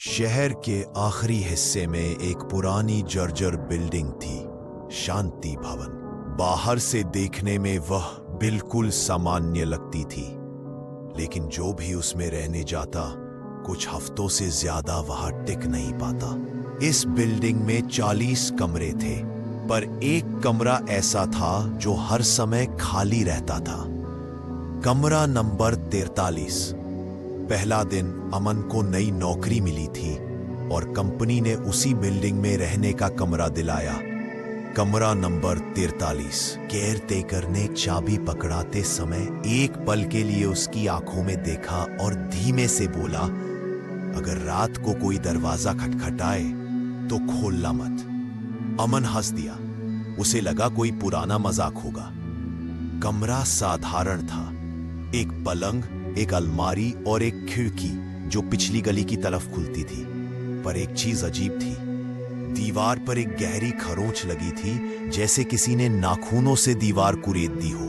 शहर के आखिरी हिस्से में एक पुरानी जर्जर बिल्डिंग थी, शांति भवन। बाहर से देखने में वह बिल्कुल सामान्य लगती थी, लेकिन जो भी उसमें रहने जाता कुछ हफ्तों से ज्यादा वहां टिक नहीं पाता। इस बिल्डिंग में 40 कमरे थे, पर एक कमरा ऐसा था जो हर समय खाली रहता था। कमरा नंबर 43। पहला दिन अमन को नई नौकरी मिली थी और कंपनी ने उसी बिल्डिंग में रहने का कमरा दिलाया। कमरा नंबर 43। केयर टेकर ने चाबी पकड़ाते समय एक पल के लिए उसकी आंखों में देखा और धीमे से बोला, अगर रात को कोई दरवाजा खटखटाए तो खोलना मत। अमन हंस दिया। उसे लगा कोई पुराना मजाक होगा। कमरा साधारण था। एक पलंग, एक अलमारी और एक खिड़की जो पिछली गली की तरफ खुलती थी। पर एक चीज अजीब थी। दीवार पर एक गहरी खरोंच लगी थी, जैसे किसी ने नाखूनों से दीवार कुरेद दी हो।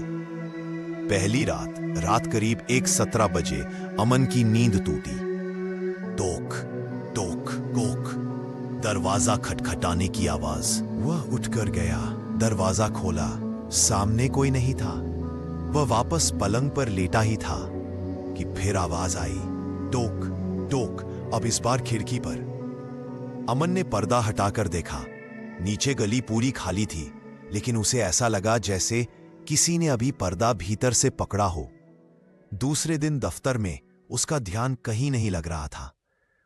पहली रात करीब 1:17 बजे अमन की नींद टूटी। टोक टोक कोक, दरवाजा खटखटाने की आवाज। वह उठकर गया, दरवाजा खोला। सामने कोई नहीं था। वह वापस पलंग पर लेटा ही था कि फिर आवाज आई, टोक टोक, अब इस बार खिड़की पर। अमन ने पर्दा हटाकर देखा। नीचे गली पूरी खाली थी, लेकिन उसे ऐसा लगा जैसे किसी ने अभी पर्दा भीतर से पकड़ा हो। दूसरे दिन दफ्तर में उसका ध्यान कहीं नहीं लग रहा था।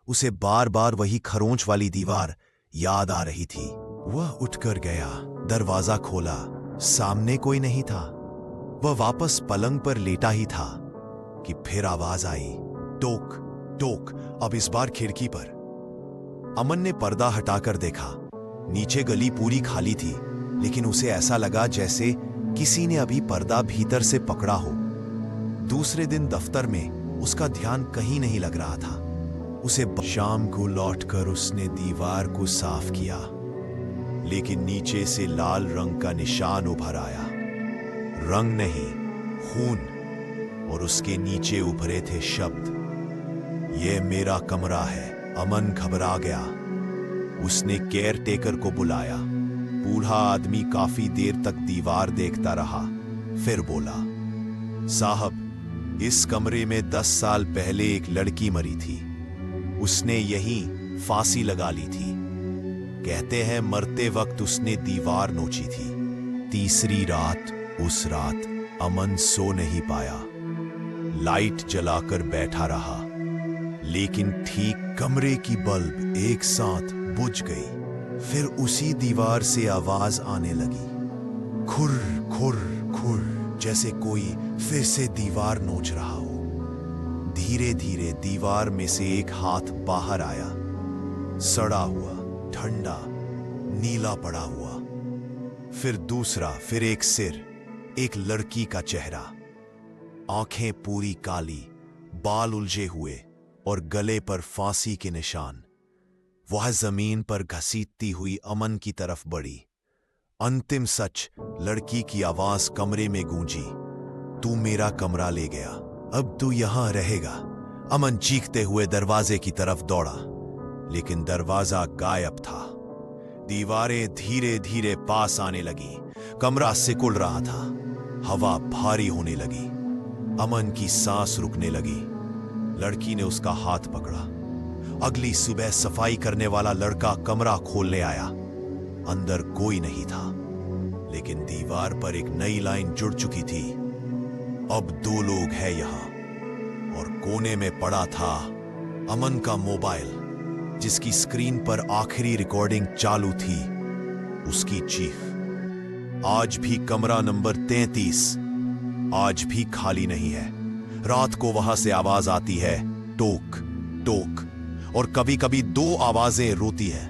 उसे बार बार वही खरोंच वाली दीवार याद आ रही थी। वह उठकर गया, दरवाजा खोला। सामने कोई नहीं था। वह वापस पलंग पर लेटा ही था कि फिर आवाज आई, टोक टोक, अब इस बार खिड़की पर। अमन ने पर्दा हटाकर देखा। नीचे गली पूरी खाली थी, लेकिन उसे ऐसा लगा जैसे किसी ने अभी पर्दा भीतर से पकड़ा हो। दूसरे दिन दफ्तर में उसका ध्यान कहीं नहीं लग रहा था। उसे शाम को लौटकर उसने दीवार को साफ किया, लेकिन नीचे से लाल रंग का निशान उभर आया। रंग नहीं, खून। और उसके नीचे उभरे थे शब्द, यह मेरा कमरा है। अमन घबरा गया। उसने केयर टेकर को बुलाया। बूढ़ा आदमी काफी देर तक दीवार देखता रहा, फिर बोला, साहब, इस कमरे में 10 साल पहले एक लड़की मरी थी। उसने यहीं फांसी लगा ली थी। कहते हैं मरते वक्त उसने दीवार नोची थी। तीसरी रात, उस रात अमन सो नहीं पाया। लाइट जलाकर बैठा रहा, लेकिन ठीक कमरे की बल्ब एक साथ बुझ गई। फिर उसी दीवार से आवाज आने लगी, खुर खुर खुर, जैसे कोई फिर से दीवार नोच रहा हो। धीरे धीरे दीवार में से एक हाथ बाहर आया, सड़ा हुआ, ठंडा, नीला पड़ा हुआ। फिर दूसरा, फिर एक सिर, एक लड़की का चेहरा, आंखें पूरी काली, बाल उलझे हुए और गले पर फांसी के निशान। वह जमीन पर घसीटती हुई अमन की तरफ बढ़ी। अंतिम सच, लड़की की आवाज कमरे में गूंजी, तू मेरा कमरा ले गया, अब तू यहां रहेगा। अमन चीखते हुए दरवाजे की तरफ दौड़ा, लेकिन दरवाजा गायब था। दीवारें धीरे धीरे पास आने लगी। कमरा सिकुड़ रहा था। हवा भारी होने लगी। अमन की सांस रुकने लगी। लड़की ने उसका हाथ पकड़ा। अगली सुबह सफाई करने वाला लड़का कमरा खोलने आया। अंदर कोई नहीं था, लेकिन दीवार पर एक नई लाइन जुड़ चुकी थी, अब 2 लोग हैं यहां। और कोने में पड़ा था अमन का मोबाइल, जिसकी स्क्रीन पर आखिरी रिकॉर्डिंग चालू थी, उसकी चीख। आज भी कमरा नंबर 33 आज भी खाली नहीं है। रात को वहां से आवाज आती है, टोक टोक, और कभी कभी 2 आवाजें रोती है,